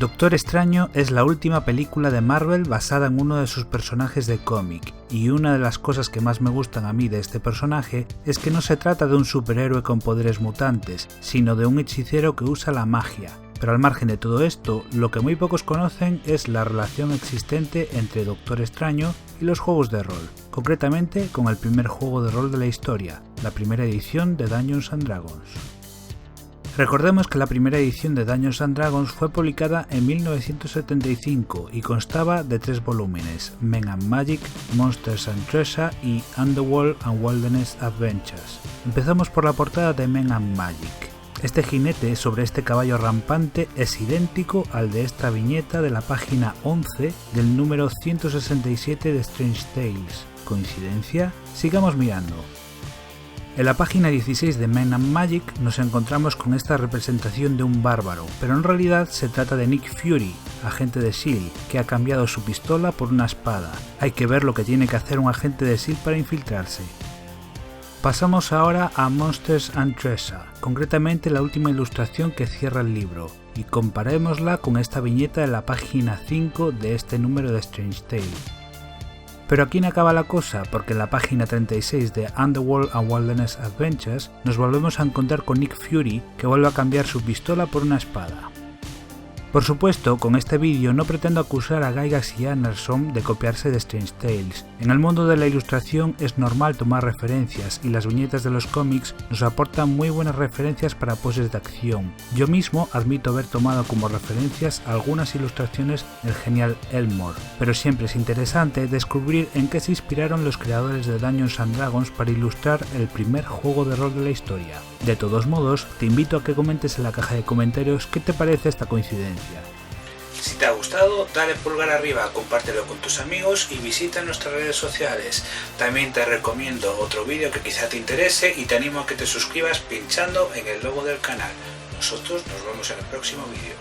Doctor Extraño es la última película de Marvel basada en uno de sus personajes de cómic, y una de las cosas que más me gustan a mí de este personaje es que no se trata de un superhéroe con poderes mutantes, sino de un hechicero que usa la magia. Pero al margen de todo esto, lo que muy pocos conocen es la relación existente entre Doctor Extraño y los juegos de rol, concretamente con el primer juego de rol de la historia, la primera edición de Dungeons & Dragons. Recordemos que la primera edición de Dungeons & Dragons fue publicada en 1975 y constaba de 3 volúmenes: Men and Magic, Monsters and Treasure y Underworld and Wilderness Adventures. Empezamos por la portada de Men and Magic. Este jinete sobre este caballo rampante es idéntico al de esta viñeta de la página 11 del número 167 de Strange Tales. ¿Coincidencia? Sigamos mirando. En la página 16 de Men and Magic nos encontramos con esta representación de un bárbaro, pero en realidad se trata de Nick Fury, agente de S.H.I.E.L.D., que ha cambiado su pistola por una espada. Hay que ver lo que tiene que hacer un agente de S.H.I.E.L.D. para infiltrarse. Pasamos ahora a Monsters and Treasure, concretamente la última ilustración que cierra el libro, y comparémosla con esta viñeta de la página 5 de este número de Strange Tales. Pero aquí no acaba la cosa, porque en la página 36 de Underworld and Wilderness Adventures nos volvemos a encontrar con Nick Fury, que vuelve a cambiar su pistola por una espada. Por supuesto, con este vídeo no pretendo acusar a Gygax y Anderson de copiarse de Strange Tales. En el mundo de la ilustración es normal tomar referencias y las viñetas de los cómics nos aportan muy buenas referencias para poses de acción. Yo mismo admito haber tomado como referencias algunas ilustraciones del genial Elmore, pero siempre es interesante descubrir en qué se inspiraron los creadores de Dungeons & Dragons para ilustrar el primer juego de rol de la historia. De todos modos, te invito a que comentes en la caja de comentarios qué te parece esta coincidencia. Si te ha gustado, dale pulgar arriba, compártelo con tus amigos y visita nuestras redes sociales. También te recomiendo otro vídeo que quizá te interese y te animo a que te suscribas pinchando en el logo del canal. Nosotros nos vemos en el próximo vídeo.